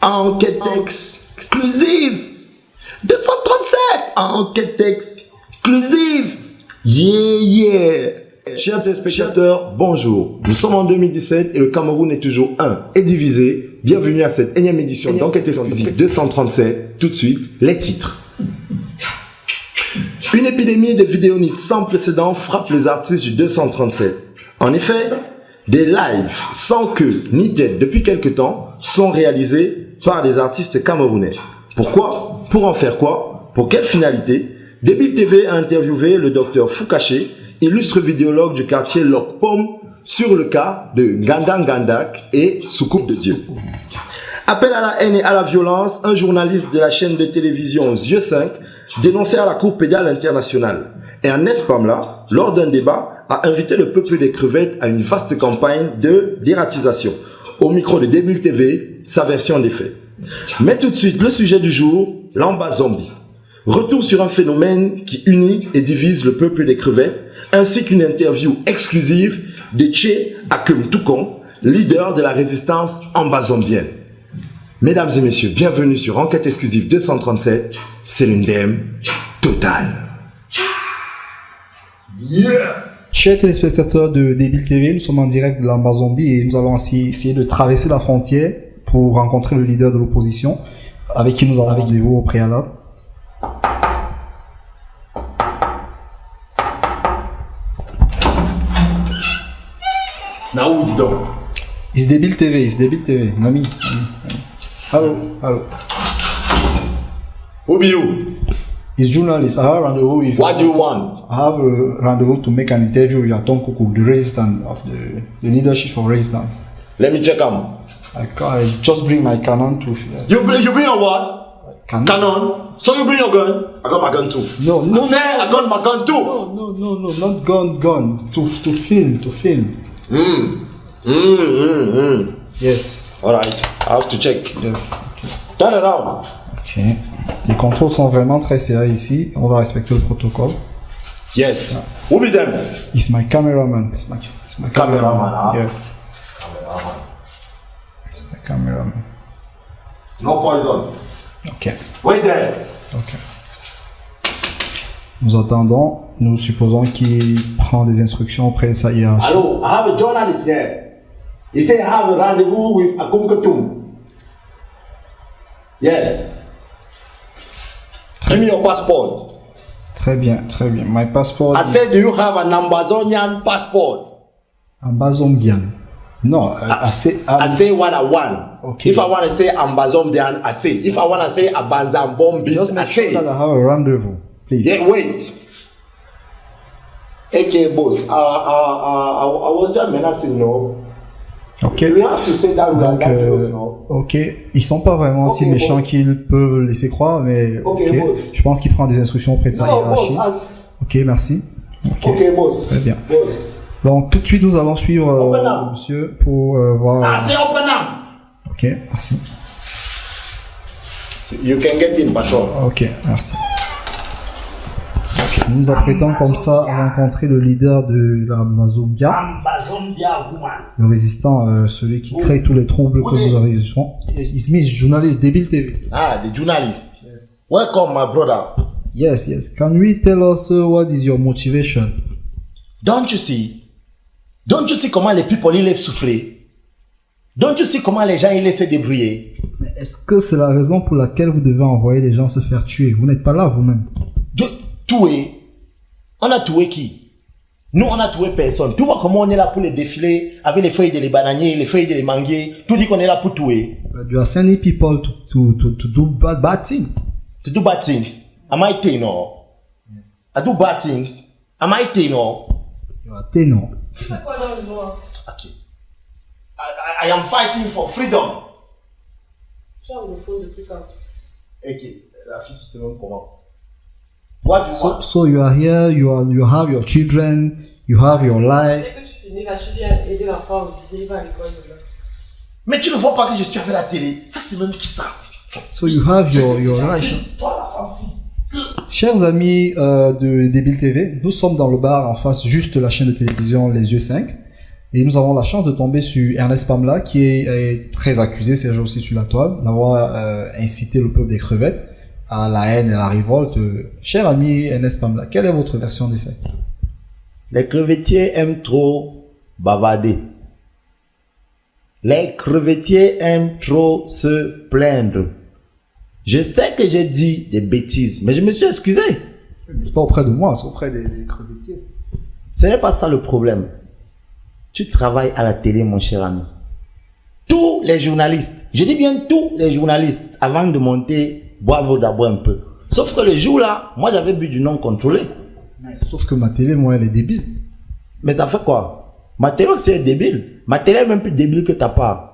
Enquête exclusive 237. Enquête exclusive. Yeah. Chers téléspectateurs, bonjour. Nous sommes en 2017 et le Cameroun est toujours un et divisé. Bienvenue à cette énième édition d'Enquête exclusive 237. Tout de suite, les titres. Une épidémie de vidéonites sans précédent frappe les artistes du 237. En effet, des lives sans queue ni tête depuis quelque temps sont réalisés par des artistes camerounais. Pourquoi? Pour en faire quoi? Pour quelle finalité? Débile TV a interviewé le docteur Foukaché, illustre vidéologue du quartier Lokpom, sur le cas de Gandang Gandak et Soucoupe de Dieu. Appel à la haine et à la violence, un journaliste de la chaîne de télévision Yeux 5 dénonçait à la Cour pénale internationale. Et un espam-là, lors d'un débat, a invité le peuple des crevettes à une vaste campagne de dératisation. Au micro de Débile TV, sa version des faits. Mais tout de suite, le sujet du jour, l'Amba Zombie. Retour sur un phénomène qui unit et divise le peuple des crevettes, ainsi qu'une interview exclusive de Tché Akem Toukon, leader de la résistance ambazombienne. Mesdames et messieurs, bienvenue sur Enquête exclusive 237, c'est l'UNDEM totale. Yeah! Chers téléspectateurs de Débile TV, nous sommes en direct de l'Ambazombie et nous allons essayer de traverser la frontière pour rencontrer le leader de l'opposition avec qui nous avons rendez-vous au préalable. Now it's done. It's Débile TV, Nami. Hello. Who be you? It's journalist. I have a rendezvous with What do you want? I have a rendezvous to make an interview with Atom Kuku, the resistance of the leadership of resistance. Let me check him. I just bring my cannon to. You bring your what? Cannon. So you bring your gun? I got my gun too. No. I got my gun too. No, not gun. To film. Yes. Alright, I have to check. Yes. Turn around. Ok. Les contrôles sont vraiment très serrés ici. On va respecter le protocole. Yes. Who be them? It's my cameraman. It's my Cameraman, huh? Yes. It's my cameraman. No poison. Ok. Wait there. Ok. Nous attendons. Nous supposons qu'il prend des instructions auprès de sa hiérarchie. Hello, I have a journalist here. He said I have a rendezvous with Akum Katum. Yes. Give me your passport. Très bien. My passport. I said, do you have an Ambazonian passport? Ambazombian. No, I say what I want. Okay. If I want to say Ambazombian, I say. If I want to say Abanzambombi, just I make sure say. that I have a rendezvous, please. Yeah, wait. Okay, boss. I was just menacing, no. Ok. We have to say that. Donc, ok, ils sont pas vraiment si méchants boss. qu'ils peuvent laisser croire, mais Ok, ok. boss. Je pense qu'il prend des instructions auprès de sa hiérarchie. Ok, merci. Ok, boss. Très bien. Boss. Donc, tout de suite, nous allons suivre Open up. monsieur pour voir. I say open up. Ok, merci. You can get in, patron. Ok, merci. Ok, nous nous apprêtons comme ça à rencontrer le leader de la Mazombia, le résistant, celui qui crée tous les troubles que nous enregistrons. It's me, journalist Débile TV. Ah, the journalist. Yes. Welcome, my brother. Yes. Can you tell us what is your motivation? Don't you see comment les people ils laissent souffler? Don't you see comment les gens ils laissent se débrouiller? Mais est-ce que c'est la raison pour laquelle vous devez envoyer les gens se faire tuer? Vous n'êtes pas là vous-même. Tuer? On a tué qui? Nous, on a tué personne. Tu vois comment on est là pour les défiler avec les feuilles de les bananiers, les feuilles de les manguiers. Tu dis qu'on est là pour tuer. You are sending people to do bad things. To do bad things. Am I Teno? Yes. I do bad things. Am I Teno? You are Teno. Okay. I am fighting for freedom. Ok. La fille, c'est même comment? What do you want? So you are here, you have your children, you have your life. Mais tu ne vois pas que je suis avec la télé. Ça, c'est même qui ça? So you have your life. Chers amis de Débile TV, nous sommes dans le bar en face juste de la chaîne de télévision Les Yeux 5. Et nous avons la chance de tomber sur Ernest Pamla, qui est très accusé ces jours-ci sur la toile, d'avoir incité le peuple des crevettes à la haine et à la révolte. Cher ami Ernest Pamla, quelle est votre version des faits? Les crevettiers aiment trop bavarder. Les crevettiers aiment trop se plaindre. Je sais que j'ai dit des bêtises, mais je me suis excusé. C'est pas auprès de moi, c'est auprès des crevettiers. Ce n'est pas ça le problème. Tu travailles à la télé, mon cher ami. Tous les journalistes, je dis bien tous les journalistes, avant de monter, boivent d'abord un peu. Sauf que le jour-là, moi j'avais bu du non contrôlé. Sauf que ma télé, moi, elle est débile. Mais ça fait quoi? Ma télé aussi est débile. Ma télé est même plus débile que ta part.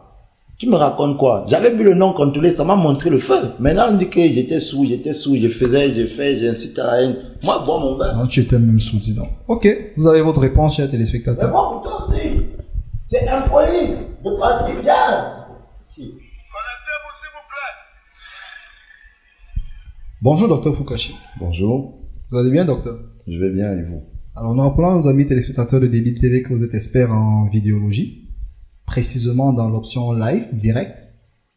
Tu me racontes quoi? J'avais bu le non contrôlé, ça m'a montré le feu. Maintenant on dit que j'étais sous, j'ai incité à la haine. Moi, bois mon verre. Non, tu étais même sous, dis donc. Ok, vous avez votre réponse, chers Mais téléspectateurs. moi, plutôt aussi. C'est impoli de partir bien. Bonjour, docteur Fukashi. Bonjour, Vous allez bien, docteur? je vais bien et vous? Alors, nous rappelons à nos amis téléspectateurs de Débile TV que vous êtes expert en vidéologie, précisément dans l'option live, direct.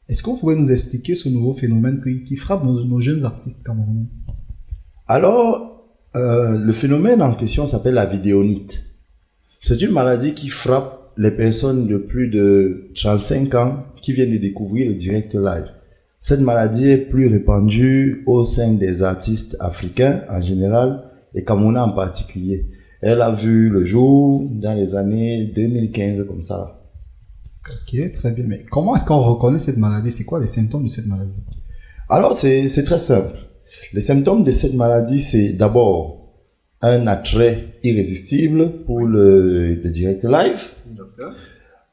Est-ce que vous pouvez nous expliquer ce nouveau phénomène qui frappe nos jeunes artistes camerounais? Alors, le phénomène en question s'appelle la vidéonite. C'est une maladie qui frappe les personnes de plus de 35 ans qui viennent de découvrir le direct live. Cette maladie est plus répandue au sein des artistes africains en général et camerounais en particulier. Elle a vu le jour dans les années 2015 comme ça. Ok, très bien. Mais comment est-ce qu'on reconnaît cette maladie? C'est quoi les symptômes de cette maladie? Alors, c'est très simple. Les symptômes de cette maladie, c'est d'abord un attrait irrésistible pour le direct live. Docteur.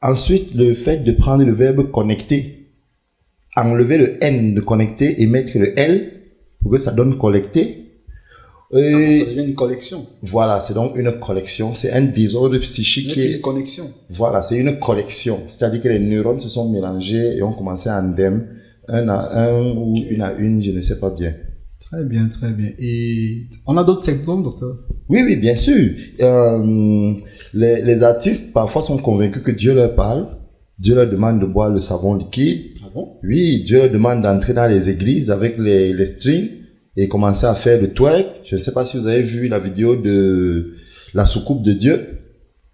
Ensuite, le fait de prendre le verbe connecter, enlever le N de connecter et mettre le L pour que ça donne collecter. Ça devient une collection. Voilà, c'est donc une collection. C'est un désordre psychique. Une connexion. Voilà, c'est une collection. C'est-à-dire que les neurones se sont mélangés et ont commencé à endème, un à un ou une à une, je ne sais pas bien. Très bien, très bien. Et on a d'autres symptômes, docteur? Oui, bien sûr. Les artistes parfois sont convaincus que Dieu leur parle. Dieu leur demande de boire le savon liquide. Ah bon? Oui, Dieu leur demande d'entrer dans les églises avec les strings et commencer à faire le twerk. Je ne sais pas si vous avez vu la vidéo de la soucoupe de Dieu.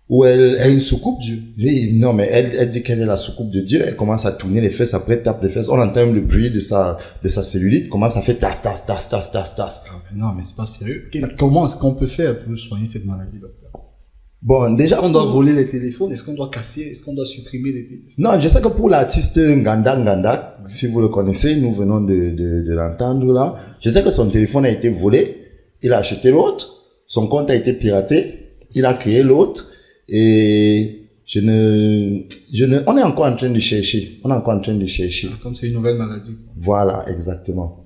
Où elle a une soucoupe, Dieu? Oui, non, mais elle dit qu'elle est la soucoupe de Dieu. Elle commence à tourner les fesses, après elle tape les fesses. On entend même le bruit de sa cellulite. Comment ça fait tas. Ah, mais non, mais c'est pas sérieux. Comment est-ce qu'on peut faire pour soigner cette maladie, docteur? Bon, déjà... Est-ce qu'on doit voler les téléphones? Est-ce qu'on doit casser? Est-ce qu'on doit supprimer les téléphones? Non, je sais que pour l'artiste Nganda, si vous le connaissez, nous venons de l'entendre là. Je sais que son téléphone a été volé. Il a acheté l'autre. Son compte a été piraté. Il a créé l'autre. Et on est encore en train de chercher. Comme c'est une nouvelle maladie. Voilà, exactement.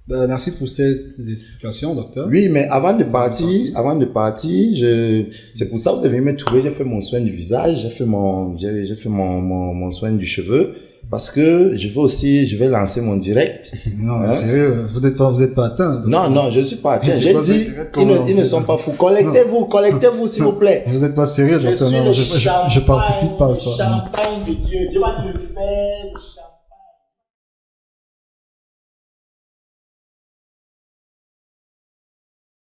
Merci pour ces explications, docteur. Oui, mais avant de partir, c'est pour ça que vous devez me trouver. J'ai fait mon soin du visage, j'ai fait mon soin du cheveu. Parce que je vais lancer mon direct. Non, mais sérieux, vous êtes pas atteint. Non, je suis pas atteint. J'ai dit, ils ne sont pas fous. Collectez-vous, s'il vous plaît. Vous êtes pas sérieux, docteur. Non, je participe pas à ça. Champagne de Dieu. Je vais te le faire.